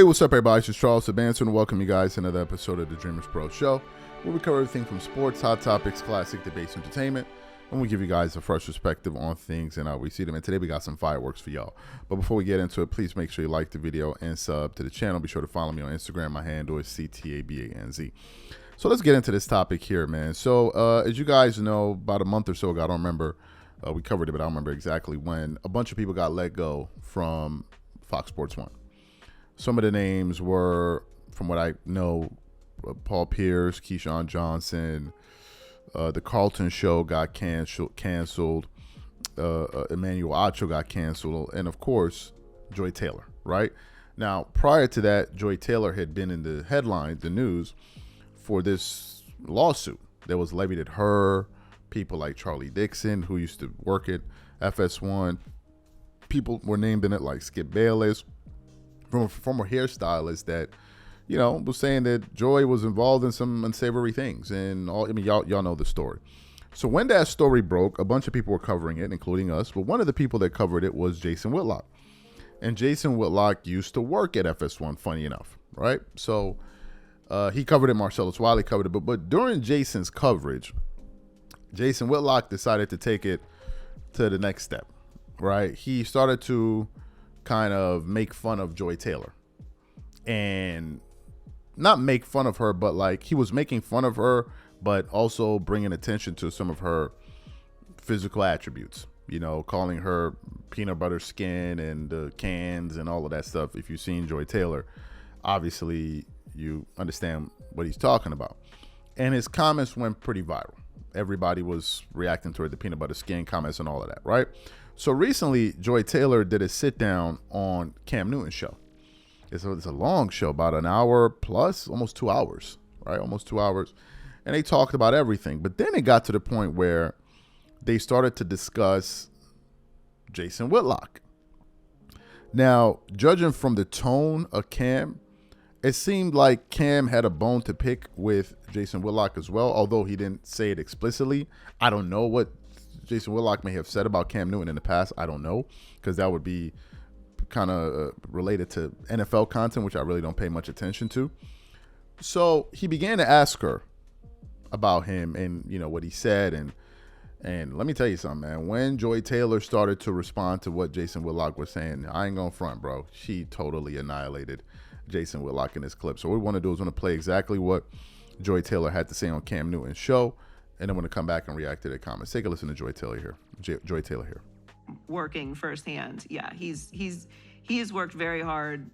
Hey, what's up, everybody? It's just Charles Sabanson, and welcome you guys to another episode of the Dreamers Pro Show, where we cover everything from sports, hot topics, classic debates, entertainment, and we give you guys a fresh perspective on things and how we see them. And today we got some fireworks for y'all. But before we get into it, please make sure you like the video and sub to the channel. Be sure to follow me on Instagram. My handle is CTABANZ. So let's get into this topic here, man. So as you guys know, about a month or so ago, I don't remember, we covered it, but I don't remember exactly when, a bunch of people got let go from Fox Sports 1. Some of the names were, from what I know, Paul Pierce, Keyshawn Johnson, the Carlton Show got canceled, Emmanuel Acho got canceled, and of course, Joy Taylor, right? Now, prior to that, Joy Taylor had been in the headline, the news, for this lawsuit that was levied at her, people like Charlie Dixon, who used to work at FS1. People were named in it like Skip Bayless, from a former hairstylist that, you know, was saying that Joy was involved in some unsavory things, and all. I mean, y'all know the story. So when that story broke, a bunch of people were covering it, including us. But one of the people that covered it was Jason Whitlock, and Jason Whitlock used to work at FS1. Funny enough, right? So he covered it. Marcellus Wiley covered it, but during Jason's coverage, Jason Whitlock decided to take it to the next step, right? He started to kind of make fun of Joy Taylor, and not make fun of her, but like he was making fun of her, but also bringing attention to some of her physical attributes, you know, calling her peanut butter skin and the cans and all of that stuff. If you've seen Joy Taylor, obviously you understand what he's talking about. And his comments went pretty viral. Everybody was reacting toward the peanut butter skin comments and all of that, right? So recently, Joy Taylor did a sit down on Cam Newton's show. It's a long show, about an hour plus, almost 2 hours, right? Almost 2 hours. And they talked about everything. But then it got to the point where they started to discuss Jason Whitlock. Now, judging from the tone of Cam, it seemed like Cam had a bone to pick with Jason Whitlock as well, although he didn't say it explicitly. I don't know what Jason Whitlock may have said about Cam Newton in the past. I don't know, because that would be kind of related to NFL content, which I really don't pay much attention to. So he began to ask her about him and, you know, what he said. And let me tell you something, man. When Joy Taylor started to respond to what Jason Whitlock was saying, I ain't gonna front, bro. She totally annihilated Jason Whitlock in this clip. So what we want to do is want to play exactly what Joy Taylor had to say on Cam Newton's show, and then we're going to come back and react to the comments. Take a listen to Joy Taylor here. Joy Taylor here. Working firsthand, yeah, he has worked very hard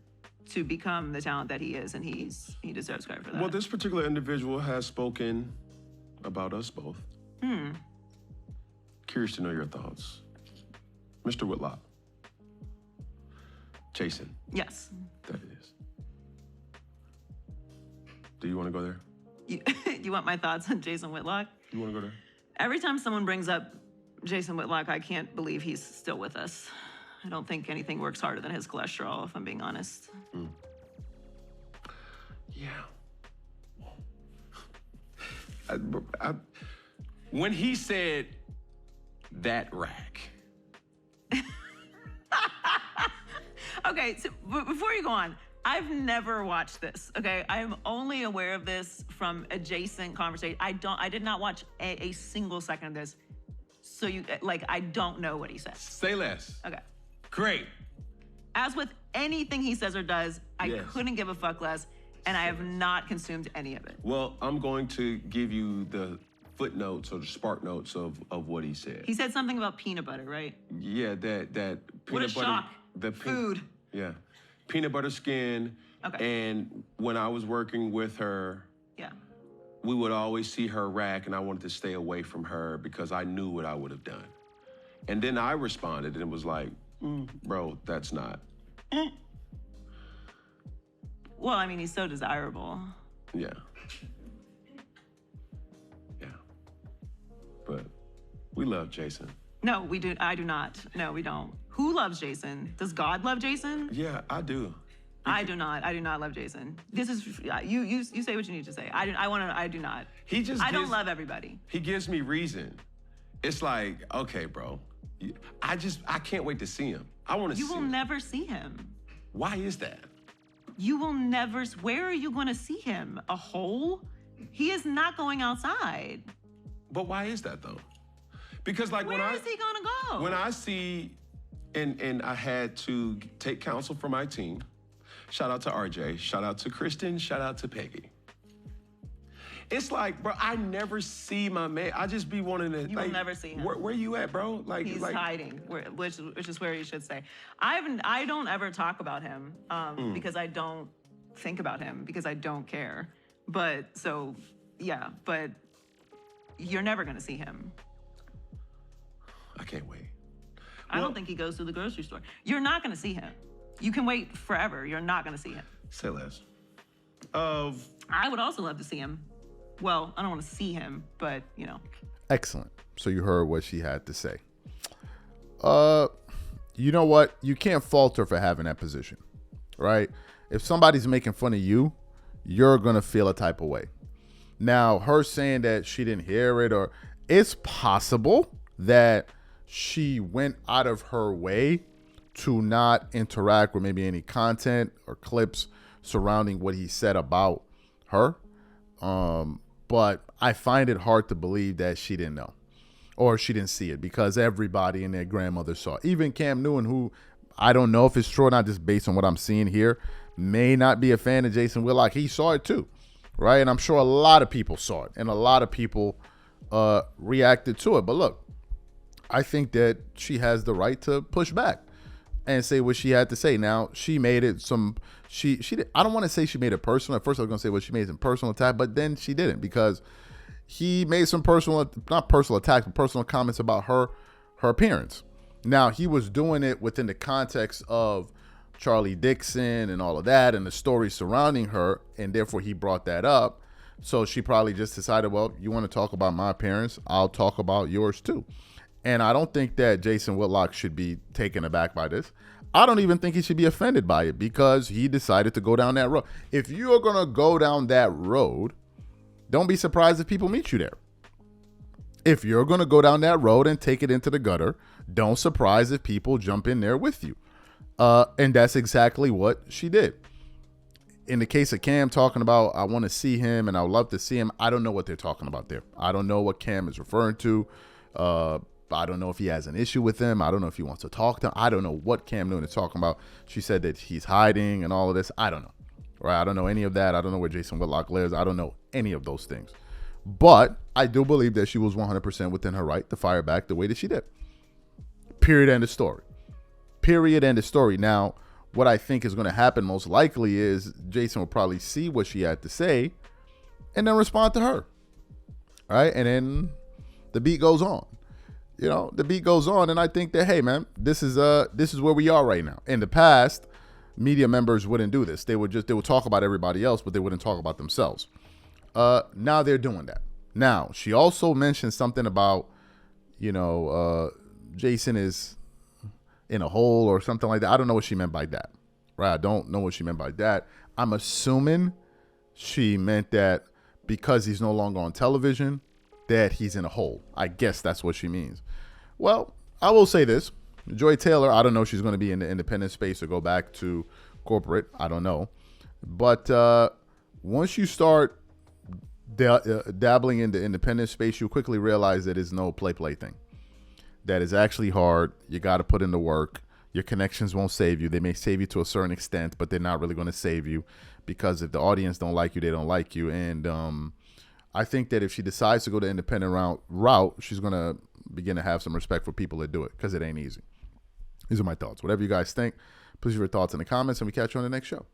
to become the talent that he is, and he deserves credit for that. Well, this particular individual has spoken about us both. Curious to know your thoughts, Mr. Whitlock. Jason. Yes. That is. Do you want to go there? You want my thoughts on Jason Whitlock? You want to go there? Every time someone brings up Jason Whitlock, I can't believe he's still with us. I don't think anything works harder than his cholesterol, if I'm being honest. Yeah. When he said that rack. Okay, so before you go on, I've never watched this, okay? I am only aware of this from adjacent conversation. I did not watch a single second of this. So I don't know what he says. Say less. Okay. Great. As with anything he says or does, I couldn't give a fuck less, and I have not consumed any of it. Well, I'm going to give you the footnotes or the spark notes of what he said. He said something about peanut butter, right? Yeah, that peanut what a butter. shock. Food. Yeah. Peanut butter skin. Okay. And when I was working with her, we would always see her rack, and I wanted to stay away from her because I knew what I would have done. And then I responded and it was like, bro, that's not. Well, I mean, he's so desirable. Yeah. Yeah. But we love Jason. No, we do. I do not. No, we don't. Who loves Jason? Does God love Jason? Yeah, I do. I do not. I do not love Jason. This is you say what you need to say. I do not. I don't love everybody. He gives me reason. It's like, okay, bro. I can't wait to see him. I want to see him. You will never see him. Why is that? You will never, where are you going to see him? A hole? He is not going outside. But why is that though? Because like Where is he going to go? When I see, and I had to take counsel from my team. Shout out to RJ, shout out to Kristen, shout out to Peggy. It's like, bro, I never see my man. I just be wanting to. You will never see him. Where you at, bro? He's hiding, which is where you should say. I don't ever talk about him because I don't think about him because I don't care. But you're never gonna see him. I can't wait. I don't think he goes to the grocery store. You're not gonna see him. You can wait forever. You're not gonna see him. Say less. I would also love to see him. Well, I don't want to see him, but Excellent. So you heard what she had to say. You know what? You can't fault her for having that position, right? If somebody's making fun of you, you're going to feel a type of way. Now, her saying that she didn't hear it, or it's possible that she went out of her way to not interact with maybe any content or clips surrounding what he said about her. But I find it hard to believe that she didn't know or she didn't see it because everybody and their grandmother saw it. Even Cam Newton, who I don't know if it's true or not, just based on what I'm seeing here, may not be a fan of Jason Whitlock. He saw it too, right? And I'm sure a lot of people saw it and a lot of people reacted to it. But look, I think that she has the right to push back and say what she had to say. Now, she made it she did, I don't want to say she made it personal. At first I was going to say, well, she made some personal attack, but then she didn't because he made some not personal attacks, but personal comments about her appearance. Now, he was doing it within the context of Charlie Dixon and all of that and the story surrounding her, and therefore he brought that up. So she probably just decided, well, you want to talk about my appearance, I'll talk about yours too. And I don't think that Jason Whitlock should be taken aback by this. I don't even think he should be offended by it because he decided to go down that road. If you're going to go down that road, don't be surprised if people meet you there. If you're going to go down that road and take it into the gutter, don't surprise if people jump in there with you. And that's exactly what she did. In the case of Cam talking about, I want to see him and I would love to see him, I don't know what they're talking about there. I don't know what Cam is referring to. I don't know if he has an issue with him. I don't know if he wants to talk to him. I don't know what Cam Newton is talking about. She said that he's hiding and all of this. I don't know. Right? I don't know any of that. I don't know where Jason Whitlock lives. I don't know any of those things. But I do believe that she was 100% within her right to fire back the way that she did. Period. End of story. Period. End of story. Now, what I think is going to happen most likely is Jason will probably see what she had to say and then respond to her. All right? And then the beat goes on. The beat goes on, and I think that, hey, man, this is where we are right now. In the past, media members wouldn't do this. They would talk about everybody else, but they wouldn't talk about themselves. Now they're doing that. Now, she also mentioned something about, Jason is in a hole or something like that. I don't know what she meant by that, right? I don't know what she meant by that. I'm assuming she meant that because he's no longer on television, that he's in a hole. I guess that's what she means. Well, I will say this. Joy Taylor, I don't know if she's going to be in the independent space or go back to corporate. I don't know. But once you start dabbling in the independent space, you quickly realize that it's no play thing. That is actually hard. You got to put in the work. Your connections won't save you. They may save you to a certain extent, but they're not really going to save you because if the audience don't like you, they don't like you. And I think that if she decides to go the independent route, she's going to begin to have some respect for people that do it because it ain't easy. These are my thoughts. Whatever you guys think, please leave your thoughts in the comments and we catch you on the next show.